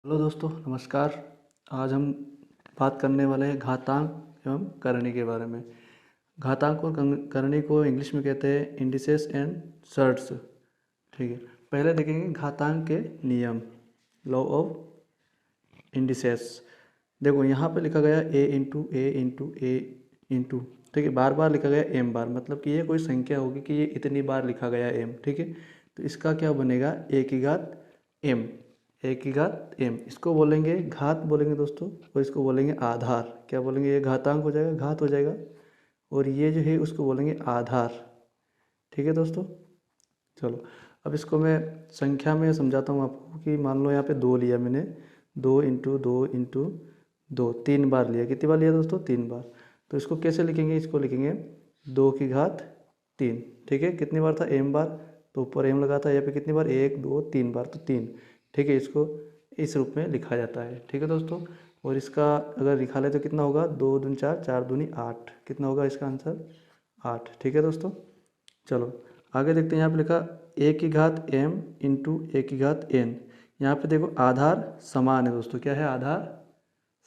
Hello दोस्तों, नमस्कार। आज हम बात करने वाले हैं घातांक एवं करणी के बारे में। घातांक और करणी को इंग्लिश में कहते हैं इंडिसेस एंड सर्ट्स। ठीक है, पहले देखेंगे घातांक के नियम, लॉ ऑफ इंडिसेस। देखो यहाँ पे लिखा गया ए इंटू ए इंटू ए इंटू, ठीक है, बार बार लिखा गया एम बार, मतलब कि ये कोई संख्या होगी कि ये इतनी बार लिखा गया एम। ठीक है, तो इसका क्या बनेगा, ए की घात एम, ए की घात एम। इसको बोलेंगे घात बोलेंगे दोस्तों, और इसको बोलेंगे आधार। क्या बोलेंगे, ये घातांक हो जाएगा, घात हो जाएगा, और ये जो है उसको बोलेंगे आधार। ठीक है दोस्तों, चलो अब इसको मैं संख्या में समझाता हूँ आपको। कि मान लो यहाँ पे दो लिया मैंने, दो इंटू दो इंटू दो, तीन बार लिया। कितनी बार लिया दोस्तों, तीन बार। तो इसको कैसे लिखेंगे, इसको लिखेंगे दो की घात तीन। ठीक है, कितनी बार था, एम बार, तो ऊपर एम लगा था। यहाँ पे कितनी बार, एक दो तीन बार, तो तीन। ठीक है, इसको इस रूप में लिखा जाता है। ठीक है दोस्तों, और इसका अगर लिखा ले तो कितना होगा, दो दूनी चार, चार दूनी आठ। कितना होगा इसका आंसर, आठ। ठीक है दोस्तों, चलो आगे देखते हैं। यहाँ पे लिखा ए की घात एम इंटू ए की घात एन। यहाँ पे देखो आधार समान है दोस्तों। क्या है, आधार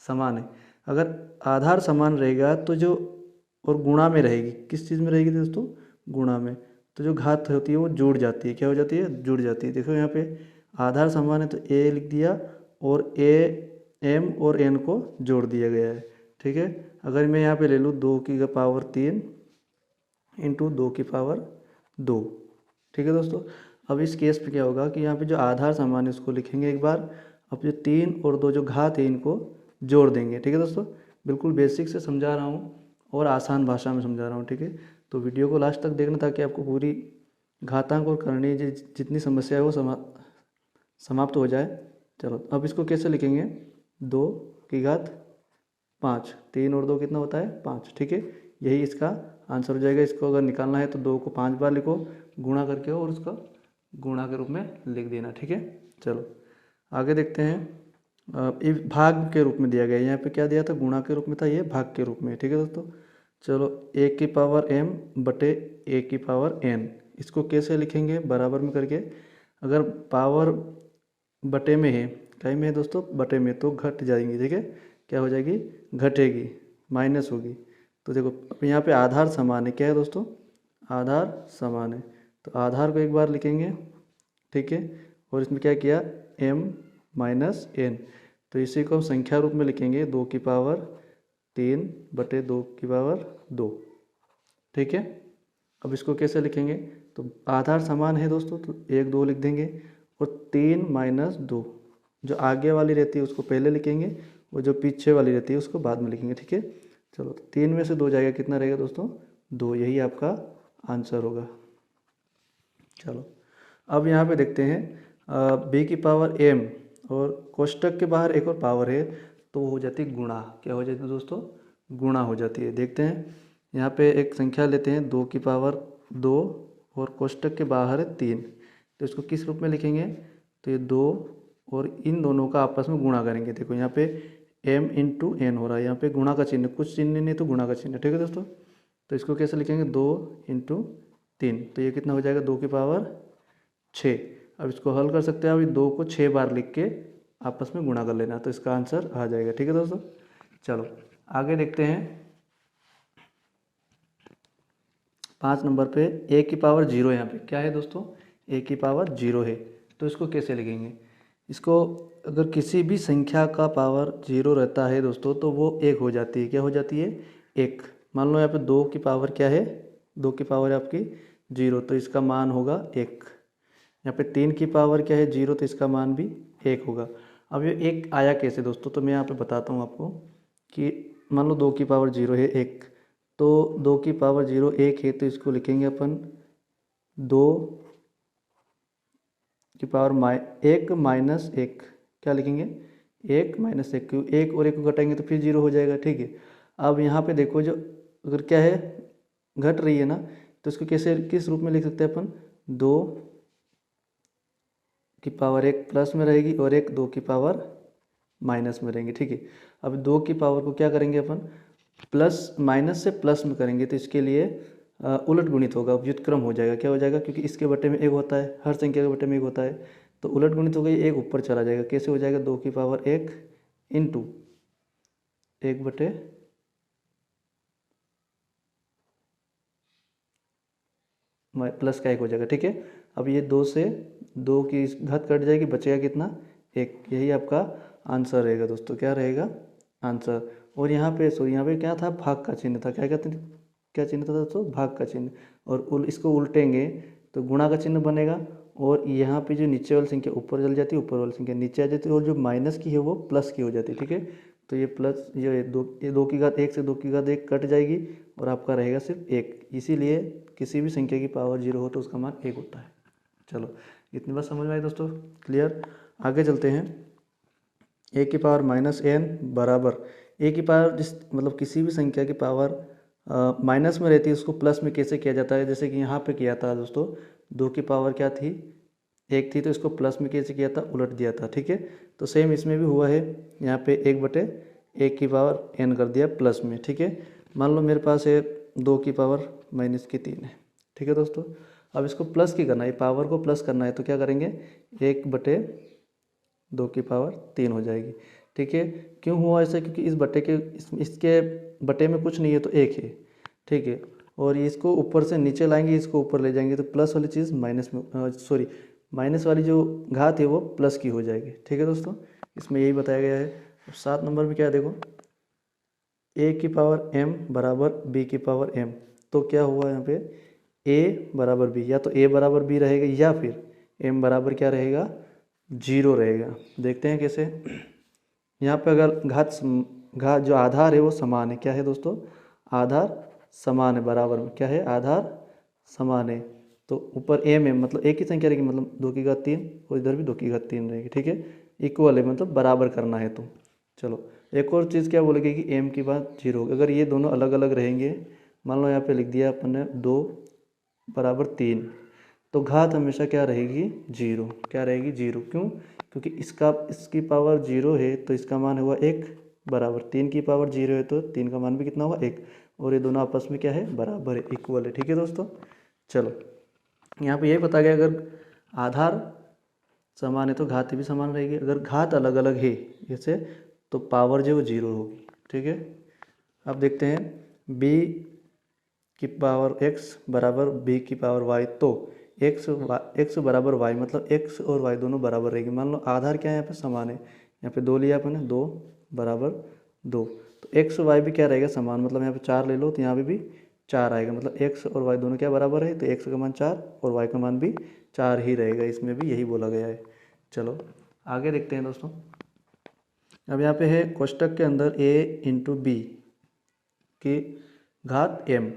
समान है। अगर आधार समान रहेगा तो जो, और गुणा में रहेगी, किस चीज़ में रहेगी दोस्तों, गुणा में, तो जो घात होती है वो जुड़ जाती है। क्या हो जाती है, जुड़ जाती है। देखो यहाँ पे आधार समान है तो ए लिख दिया, और ए एम और एन को जोड़ दिया गया है। ठीक है, अगर मैं यहाँ पे ले लूँ दो की पावर तीन इंटू दो की पावर दो। ठीक है दोस्तों, अब इस केस पे क्या होगा कि यहाँ पे जो आधार समान है उसको लिखेंगे एक बार, अब जो तीन और दो जो घात है इनको जोड़ देंगे। ठीक है दोस्तों, बिल्कुल बेसिक से समझा रहा हूँ और आसान भाषा में समझा रहा हूँ। ठीक है, तो वीडियो को लास्ट तक देखना ताकि आपको पूरी घातांक और करणी जितनी समस्या है वो समाप्त हो जाए। चलो अब इसको कैसे लिखेंगे, दो की घात पाँच, तीन और दो कितना होता है, पाँच। ठीक है, यही इसका आंसर हो जाएगा। इसको अगर निकालना है तो दो को पाँच बार लिखो गुणा करके, और उसका गुणा के रूप में लिख देना। ठीक है, चलो आगे देखते हैं। ये भाग के रूप में दिया गया है। यहाँ पे क्या दिया था, गुणा के रूप में था, ये भाग के रूप में। ठीक है दोस्तों, चलो ए की पावर एम बटे ए की पावर एन, इसको कैसे लिखेंगे, बराबर में करके। अगर पावर बटे में है, कहीं में है दोस्तों, बटे में, तो घट जाएंगी। ठीक है, क्या हो जाएगी, घटेगी, माइनस होगी। तो देखो अब यहाँ पे आधार समान है। क्या है दोस्तों, आधार समान है, तो आधार को एक बार लिखेंगे। ठीक है, और इसमें क्या किया, m माइनस एन, तो इसी को हम संख्या रूप में लिखेंगे, दो की पावर तीन बटे दो की पावर दो। ठीक है, अब इसको कैसे लिखेंगे, तो आधार समान है दोस्तों, तो एक दो लिख देंगे, और तीन माइनस दो, जो आगे वाली रहती है उसको पहले लिखेंगे, और जो पीछे वाली रहती है उसको बाद में लिखेंगे। ठीक है, चलो तो तीन में से दो जाएगा, कितना रहेगा दोस्तों, दो। यही आपका आंसर होगा। चलो अब यहाँ पे देखते हैं बी की पावर एम, और कोष्टक के बाहर एक और पावर है, तो वो हो जाती है गुणा। क्या हो जाती है दोस्तों, गुणा हो जाती है। देखते हैं, यहाँ पे एक संख्या लेते हैं, दो की पावर दो, और कोष्टक के बाहर है तीन, तो इसको किस रूप में लिखेंगे, तो ये दो और इन दोनों का आपस में गुणा करेंगे। देखो यहाँ पे m इंटू एन हो रहा है, यहाँ पे गुणा का चिन्ह, कुछ चिन्ह नहीं तो गुणा का चिन्ह। ठीक है दोस्तों, तो इसको कैसे लिखेंगे, दो इंटू तीन, तो ये कितना हो जाएगा, दो की पावर छः। अब इसको हल कर सकते हैं, अभी दो को छः बार लिख के आपस में गुणा कर लेना, तो इसका आंसर आ जाएगा। ठीक है दोस्तों, चलो आगे देखते हैं। 5 नंबर पे ए की पावर जीरो, यहाँ पे क्या है दोस्तों, ए की पावर जीरो है, तो इसको कैसे लिखेंगे। इसको अगर किसी भी संख्या का पावर जीरो रहता है दोस्तों, तो वो एक हो जाती है। क्या हो जाती है, एक। मान लो यहाँ पे दो की पावर क्या है, दो की पावर है आपकी जीरो, तो इसका मान होगा एक। यहाँ पे तीन की पावर क्या है, जीरो, तो इसका मान भी एक होगा। अब ये एक आया कैसे दोस्तों, तो मैं यहाँ पे बताता हूँ आपको कि मान लो दो की पावर जीरो है, एक, तो दो की पावर जीरो एक है, तो इसको लिखेंगे अपन दो की पावर एक माइनस एक। क्या लिखेंगे, एक माइनस एक, क्यों, एक और एक को घटाएंगे तो फिर जीरो हो जाएगा। ठीक है, अब यहाँ पे देखो, जो अगर क्या है, घट रही है ना, तो इसको कैसे, किस रूप में लिख सकते हैं अपन, दो की पावर एक प्लस में रहेगी, और एक दो की पावर माइनस में रहेंगे। ठीक है, अब दो की पावर को क्या करेंगे अपन, प्लस माइनस से प्लस में करेंगे, तो इसके लिए उलट गुणित होगा, व्युत्क्रम हो जाएगा। क्या हो जाएगा, क्योंकि इसके बटे में एक होता है, हर संख्या के बटे में एक होता है, तो उलट गुणित हो गई, एक ऊपर चला जाएगा, कैसे हो जाएगा 2 की पावर 1 इंटू 1 बटे प्लस का 1 हो जाएगा। ठीक है, अब ये 2 से 2 की घात कट जाएगी, बचेगा कितना 1। यही आपका आंसर रहेगा दोस्तों, क्या रहेगा आंसर। और यहाँ पे यहाँ पे क्या था, भाग का चिन्ह था, क्या कहते हैं, क्या चिन्ह था दोस्तों, भाग का चिन्ह। और इसको उल्टेंगे तो गुणा का चिन्ह बनेगा, और यहाँ पे जो नीचे वाली संख्या ऊपर चल जाती है, ऊपर वाली संख्या नीचे आ जाती है, और जो माइनस की है वो प्लस की हो जाती है। ठीक है, तो ये प्लस ये 2 की घात 1 से 2 की घात 1 कट जाएगी, और आपका रहेगा सिर्फ 1। इसीलिए किसी भी संख्या की पावर 0 हो तो उसका मान 1 होता है। चलो, इतनी बात समझ में आई दोस्तों, क्लियर। आगे चलते हैं। ए की पावर -n बराबर, ए की पावर जिस मतलब किसी भी संख्या की पावर माइनस में रहती है उसको प्लस में कैसे किया जाता है, जैसे कि यहाँ पे किया था दोस्तों, 2 की पावर क्या थी 1 थी, तो इसको प्लस में कैसे किया था, उलट दिया था। ठीक है, तो सेम इसमें भी हुआ है, यहाँ पे 1 बटे 1 की पावर n कर दिया प्लस में। ठीक है, मान लो मेरे पास है 2 की पावर -3 है। ठीक है दोस्तों, अब इसको प्लस की करना है, पावर को प्लस करना है, तो क्या करेंगे 1 बटे 2 की पावर 3 हो जाएगी। ठीक है, क्यों हुआ ऐसा, क्योंकि इस बटे के इसके बटे में कुछ नहीं है तो 1 है। ठीक है, और इसको ऊपर से नीचे लाएंगे, इसको ऊपर ले जाएंगे, तो प्लस वाली चीज़ माइनस में सॉरी माइनस वाली जो घात है वो प्लस की हो जाएगी। ठीक है दोस्तों, इसमें यही बताया गया है। अब 7 नंबर में क्या है देखो, a की पावर m बराबर b की पावर m, तो क्या हुआ यहाँ पे a बराबर b, या तो a बराबर b रहेगा या फिर m बराबर क्या रहेगा 0 रहेगा। देखते हैं कैसे। यहाँ पे अगर घात जो आधार है वो समान है, क्या है दोस्तों, आधार समान है, बराबर में क्या है, आधार समान है, तो ऊपर m है, मतलब एक ही संख्या रहेगी, मतलब 2 की घात 3, और इधर भी 2 की घात 3 रहेगी। ठीक है, इक्वल है, मतलब बराबर करना है। तो चलो, एक और चीज़ क्या बोलेगी कि m की बात 0 होगी, अगर ये दोनों अलग अलग रहेंगे, मान लो यहाँ पे लिख दिया अपन ने 2 बराबर 3, तो घात हमेशा क्या रहेगी 0, क्या रहेगी 0। क्यों, क्योंकि इसकी पावर 0 है तो इसका मान हुआ 1 बराबर, 3 की पावर 0 है तो 3 का मान भी कितना हुआ 1, और ये दोनों आपस में क्या है, बराबर है, इक्वल है। ठीक है दोस्तों, चलो यहाँ पे यही बता गया, अगर आधार समान है तो घात भी समान रहेगी, अगर घात अलग अलग है जैसे तो पावर जो है वो 0 होगी। ठीक है, अब देखते हैं b की पावर x बराबर b की पावर y, तो x बराबर y, मतलब x और y दोनों बराबर रहेगी। मान लो आधार क्या है यहाँ पे समान है, यहाँ पे 2 लिया अपन ने, 2 बराबर 2, तो x और y भी क्या रहेगा समान, मतलब यहाँ पे 4 ले लो तो यहाँ पे भी 4 आएगा, मतलब x और y दोनों क्या बराबर है, तो x का मान 4 और y का मान भी 4 ही रहेगा, इसमें भी यही बोला गया है। चलो आगे देखते हैं दोस्तों। अब यहाँ पे है कोष्टक के अंदर a इंटू बी की घात m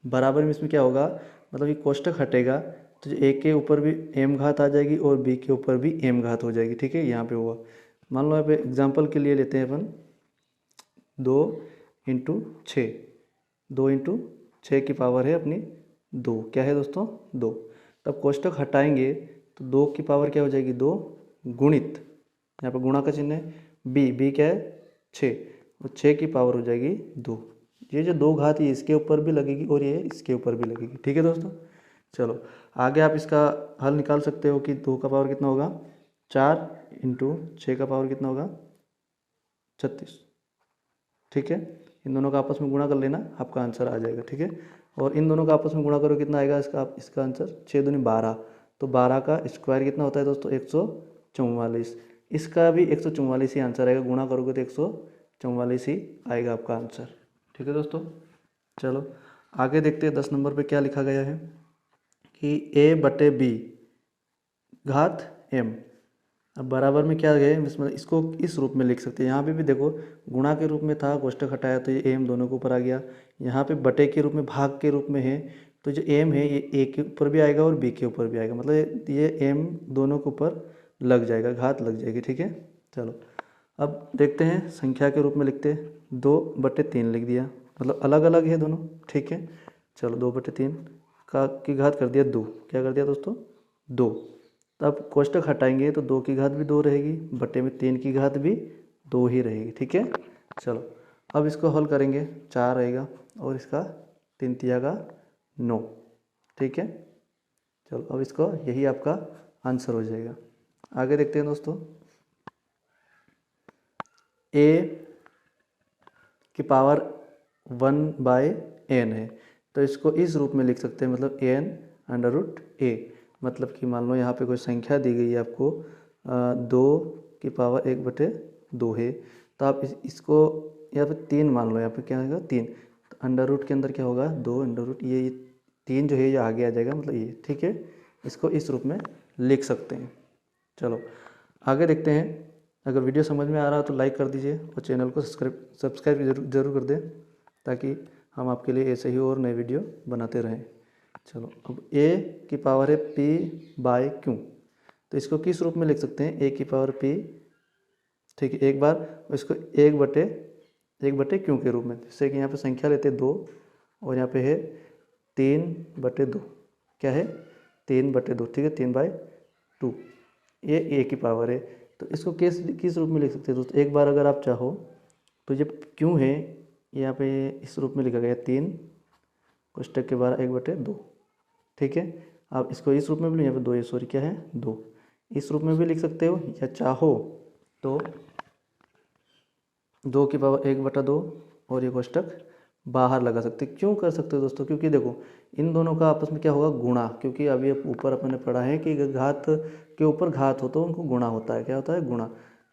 बराबर में, इसमें क्या होगा, मतलब ये कोष्टक हटेगा तो a के ऊपर भी m घात आ जाएगी और b के ऊपर भी m घात हो जाएगी। ठीक है, यहाँ पे हुआ, मान लो यहाँ पे एग्जांपल के लिए लेते हैं अपन 2 इंटू 6, 2 इंटू 6 की पावर है अपनी 2, क्या है दोस्तों 2, तब कोष्टक हटाएंगे तो 2 की पावर क्या हो जाएगी 2 गुणित, यहाँ पर गुणा का चिन्ह है, b क्या है 6, और 6 की पावर हो जाएगी 2। ये जो 2 घात है इसके ऊपर भी लगेगी और ये इसके ऊपर भी लगेगी। ठीक है दोस्तों, चलो आगे आप इसका हल निकाल सकते हो कि 2 का पावर कितना होगा 4 इंटू 6 का पावर कितना होगा 36। ठीक है, इन दोनों का आपस में गुणा कर लेना, आपका आंसर आ जाएगा। ठीक है, और इन दोनों का आपस में गुणा करो कितना आएगा इसका आंसर 6 दूनी 12, तो 12 का स्क्वायर कितना होता है दोस्तों 144, इसका भी 144 ही आंसर आएगा, गुणा करोगे तो 144 ही आएगा आपका आंसर। ठीक है दोस्तों, चलो आगे देखते हैं 10 नंबर पे क्या लिखा गया है कि a बटे b घात m, अब बराबर में क्या गए, इसमें इसको इस रूप में लिख सकते हैं। यहाँ पे भी देखो गुणा के रूप में था, कोष्टक हटाया तो ये m दोनों के ऊपर आ गया, यहाँ पे बटे के रूप में भाग के रूप में है, तो जो m है ये a के ऊपर भी आएगा और b के ऊपर भी आएगा, मतलब ये m दोनों के ऊपर लग जाएगा, घात लग जाएगी। ठीक है, चलो अब देखते हैं संख्या के रूप में लिखते हैं 2 बटे 3 लिख दिया, मतलब अलग अलग है दोनों। ठीक है, चलो 2 बटे 3 की घात कर दिया 2, क्या कर दिया दोस्तों 2, तब कोष्टक हटाएंगे तो 2 की घात भी 2 रहेगी, बटे में 3 की घात भी 2 ही रहेगी। ठीक है, चलो अब इसको हल करेंगे 4 रहेगा और इसका 3 तिया का 9। ठीक है, चलो अब इसको यही आपका आंसर हो जाएगा। आगे देखते हैं दोस्तों, ए की पावर 1/n है, तो इसको इस रूप में लिख सकते हैं, मतलब n√a। मतलब कि मान लो यहाँ पे कोई संख्या दी गई है आपको 2 की पावर 1/2 है, तो आप इसको यहाँ पे 3 मान लो, यहाँ पे क्या होगा 3, तो अंडर रूट के अंदर क्या होगा 2 अंडर रूट, ये 3 जो है ये आगे आ जाएगा, मतलब ये, ठीक है। इसको इस रूप में लिख सकते हैं। चलो आगे देखते हैं। अगर वीडियो समझ में आ रहा हो तो लाइक कर दीजिए और चैनल को सब्सक्राइब जरूर कर दें, ताकि हम आपके लिए ऐसे ही और नए वीडियो बनाते रहें। चलो अब a की पावर है p/q, तो इसको किस रूप में लिख सकते हैं, a की पावर p, ठीक है, एक बार इसको 1/q के रूप में, जैसे कि यहाँ पे संख्या लेते हैं 2 और यहाँ पे है 3/2, क्या है 3/2, ठीक है, 3/2, ये a की पावर है। तो इसको किस रूप में लिख सकते हैं दोस्तों, एक बार अगर आप चाहो तो जब q है यहाँ पे इस रूप में लिखा गया 3 कोष्टक के बाहर 1/2, ठीक है। आप इसको इस रूप में भी, यहाँ पे 2 है, सॉरी क्या है 2, इस रूप में भी लिख सकते हो, या चाहो तो 2 की पावर 1/2 और ये कोष्टक बाहर लगा सकते। क्यों कर सकते हो दोस्तों, क्योंकि देखो इन दोनों का आपस में क्या होगा गुणा, क्योंकि अभी ऊपर अपन ने पढ़ा है कि घात के ऊपर घात हो तो उनको गुणा होता है, क्या होता है गुणा।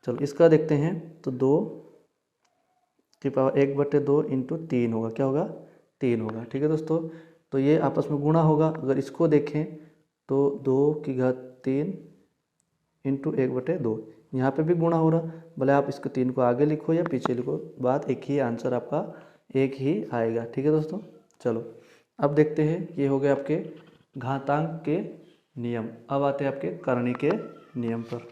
चलो इसका देखते हैं, तो 2 की पावर 1/2 इंटू 3 होगा, क्या होगा 3 होगा, ठीक है दोस्तों। तो ये आपस में गुणा होगा। अगर इसको देखें तो 2 की घात 3 इंटू 1/2, यहाँ पे भी गुणा हो रहा, भले आप इसको 3 को आगे लिखो या पीछे लिखो, बात एक ही, आंसर आपका एक ही आएगा, ठीक है दोस्तों। चलो अब देखते हैं, ये हो गए आपके घातांक के नियम। अब आते हैं आपके करनी के नियम पर।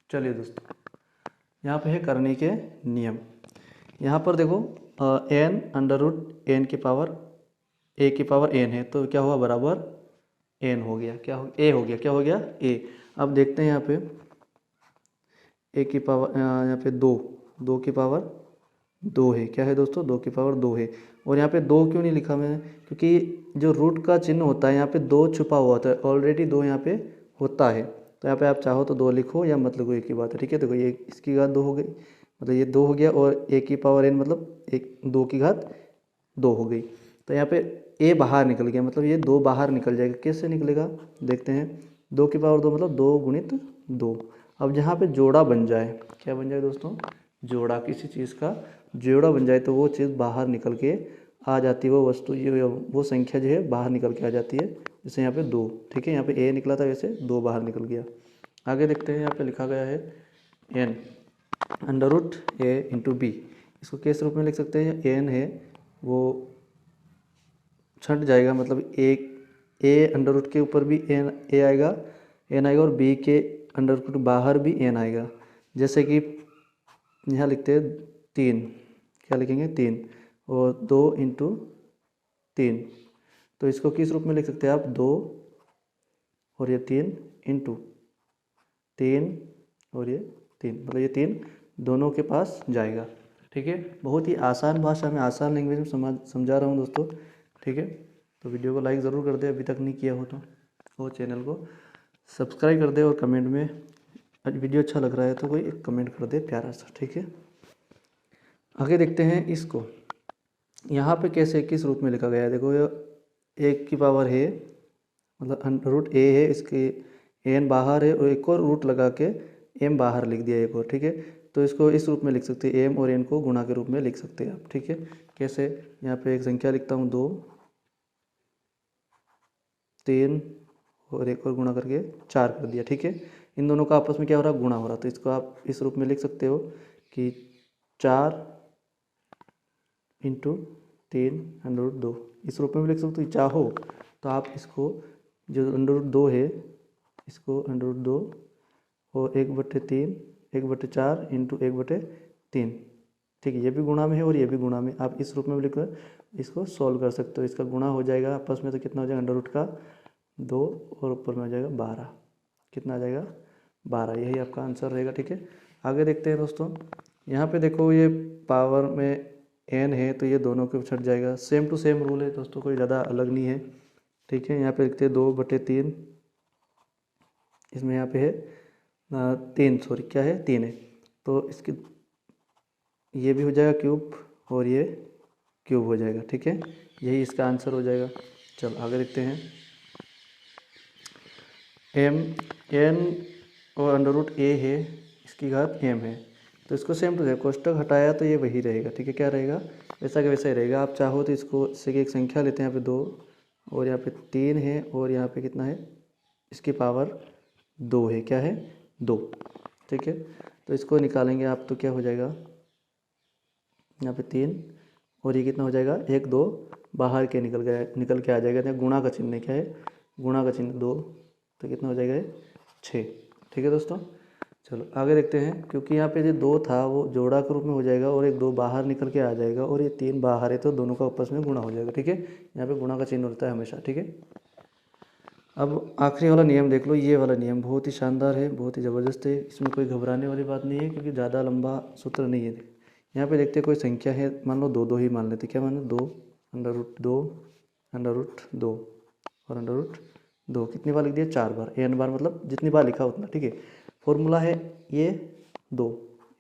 चलिए दोस्तों, यहाँ पे है करनी के नियम। यहाँ पर देखो n√n की पावर a की पावर n है, तो क्या हुआ बराबर n हो गया, क्या हो a हो गया, क्या हो गया a। अब देखते हैं यहाँ पे a की पावर यहाँ पे 2 की पावर 2 है, क्या है दोस्तों 2 की पावर 2 है। और यहाँ पे 2 क्यों नहीं लिखा मैंने, क्योंकि जो रूट का चिन्ह होता है यहाँ पे 2 छुपा हुआ होता है, ऑलरेडी 2 यहाँ पे होता है, तो यहाँ पे आप चाहो तो 2 लिखो या मत लिखो, एक ही बात है, ठीक है। देखो ये इसकी घात 2 हो गई, मतलब ये 2 हो गया, और a की पावर n मतलब 2 की घात 2 हो गई। तो यहाँ पे a बाहर निकल गया, मतलब ये 2 बाहर निकल जाएगा। कैसे निकलेगा देखते हैं, 2 की पावर 2 मतलब 2 गुणित 2। अब जहाँ पे जोड़ा बन जाए, क्या बन जाए दोस्तों, जोड़ा, किसी चीज़ का जोड़ा बन जाए तो वो चीज़ बाहर निकल के आ जाती है, वो वस्तु ये वो संख्या जो है बाहर निकल के आ जाती है। जैसे यहाँ पे 2, ठीक है, यहाँ पे a निकला था, वैसे 2 बाहर निकल गया। आगे देखते हैं, यहाँ पे लिखा गया है n√a इंटू b, इसको किस रूप में लिख सकते हैं, n है वो छट जाएगा, मतलब एक a अंडर रूट के ऊपर भी n आएगा, और b के अंडर रूट बाहर भी n आएगा। जैसे कि यहाँ लिखते हैं 3, क्या लिखेंगे 3, और 2 इंटू 3, तो इसको किस रूप में लिख सकते हैं आप, 2 और ये 3 इंटू 3 और ये 3, मतलब ये 3 दोनों के पास जाएगा, ठीक है। बहुत ही आसान भाषा में, आसान लैंग्वेज में समझा रहा हूँ दोस्तों, ठीक है। तो वीडियो को लाइक ज़रूर कर दे अभी तक नहीं किया हो तो, और चैनल को सब्सक्राइब कर दे, और कमेंट में वीडियो अच्छा लग रहा है तो कोई एक कमेंट कर दे प्यारा सा, ठीक है। आगे देखते हैं इसको, यहाँ पे कैसे किस रूप में लिखा गया है, देखो ये 1 की पावर है, मतलब √a है, इसके n बाहर है, और एक और रूट लगा के m बाहर लिख दिया एक और, ठीक है। तो इसको इस रूप में लिख सकते हैं, m और n को गुणा के रूप में लिख सकते हैं आप, ठीक है। कैसे, यहाँ पे एक संख्या लिखता हूँ 2, 3 और एक और गुणा करके 4 कर दिया, ठीक है। इन दोनों का आपस में क्या हो रहा है, गुणा हो रहा है, तो इसको आप इस रूप में लिख सकते हो कि 4 इंटू 3 √2, इस रूप में भी लिख सकते हो। चाहो तो आप इसको जो √2 है, इसको √2 और 1/3 1/4 इंटू 1/3, ठीक है, ये भी गुणा में है और ये भी गुणा में, आप इस रूप में भी लिखकर इसको सॉल्व कर सकते हो। इसका गुणा हो जाएगा आपस में, तो कितना हो जाएगा, अंडर रूट का 2 और ऊपर में हो जाएगा 12, कितना आ जाएगा 12, यही आपका आंसर रहेगा, ठीक है। आगे देखते हैं दोस्तों, यहाँ पे देखो ये पावर में n है, तो ये दोनों के छट जाएगा, सेम टू सेम रूल है दोस्तों, कोई ज़्यादा अलग नहीं है। ठीक है। यहाँ पे लिखते हैं 2/3, इसमें यहाँ पे है 3, सॉरी क्या है 3 है, तो इसकी ये भी हो जाएगा क्यूब और ये क्यूब हो जाएगा। ठीक है, यही इसका आंसर हो जाएगा। चलो आगे देखते हैं। एम एन और √a है, इसकी घात m है, तो इसको सेम टू सेम कोष्टक हटाया तो ये वही रहेगा। ठीक है, क्या रहेगा, वैसा का वैसा ही रहेगा। आप चाहो तो इसको इससे की एक संख्या लेते हैं, यहाँ पे 2 और यहाँ पे 3 है और यहाँ पे कितना है, इसकी पावर 2 है, क्या है 2। ठीक है, तो इसको निकालेंगे आप तो क्या हो जाएगा, यहाँ पे 3 और ये कितना हो जाएगा 1 2 बाहर के निकल के आ जाएगा। यहाँ गुणा का चिन्ह क्या है, गुणा का चिन्ह 2, तो कितना हो जाएगा 6। ठीक है दोस्तों, चलो आगे देखते हैं। क्योंकि यहाँ पे जो 2 था वो जोड़ा के रूप में हो जाएगा और 1 2 बाहर निकल के आ जाएगा और ये 3 बाहर है, तो दोनों का आपस में गुणा हो जाएगा। ठीक है, यहाँ पे गुणा का चिन्ह होता है हमेशा। ठीक है, अब आखिरी वाला नियम देख लो। ये वाला नियम बहुत ही शानदार है, बहुत ही ज़बरदस्त है, इसमें कोई घबराने वाली बात नहीं है, क्योंकि ज़्यादा लंबा सूत्र नहीं है। यहाँ पे देखते हैं कोई संख्या है, मान लो 2 2 ही मान लेते, क्या मान लो 2 √2 √2 और √2, कितनी बार लिख दिया 4 बार, n बार, मतलब जितनी बार लिखा उतना। ठीक है, फॉर्मूला है ये 2,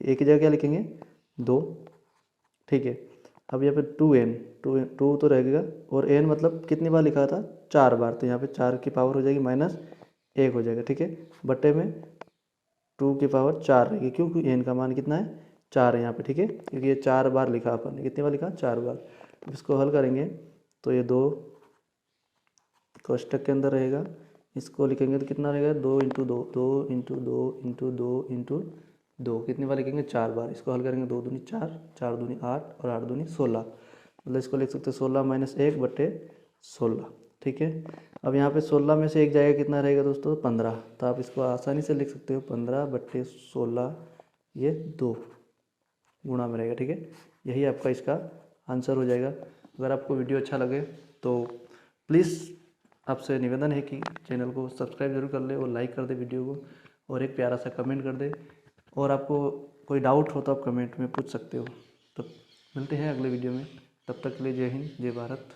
एक की जगह क्या लिखेंगे 2। ठीक है, अब यहाँ पे 2n 2 तो रहेगा और n मतलब कितनी बार लिखा था 4 बार, तो यहाँ पे 4 की पावर हो जाएगी -1 हो जाएगा। ठीक है, बट्टे में 2 की पावर 4 रहेगी, क्योंकि n का मान कितना है 4 है यहाँ पे। ठीक है, क्योंकि ये 4 बार लिखा अपन ने, कितनी बार लिखा 4 बार। अब इसको हल करेंगे तो ये 2 कोष्टक के अंदर रहेगा, इसको लिखेंगे तो कितना रहेगा 2 × 2 2 × 2 × 2 × 2, कितनी बार लिखेंगे 4 बार। इसको हल करेंगे 2 दूनी 4, 4 दूनी 8 और 8 दूनी 16, मतलब इसको लिख सकते हैं 16 - 1/16। ठीक है, अब यहाँ पे 16 में से एक जाएगा, कितना रहेगा दोस्तों 15, तो आप इसको आसानी से लिख सकते हो 15/16, ये 2 गुणा में रहेगा। ठीक है, यही आपका इसका आंसर हो जाएगा। अगर आपको वीडियो अच्छा लगे तो प्लीज़ आपसे निवेदन है कि चैनल को सब्सक्राइब जरूर कर ले और लाइक कर दे वीडियो को, और एक प्यारा सा कमेंट कर दे, और आपको कोई डाउट हो तो आप कमेंट में पूछ सकते हो। तो मिलते हैं अगले वीडियो में, तब तक के लिए जय हिंद, जय भारत।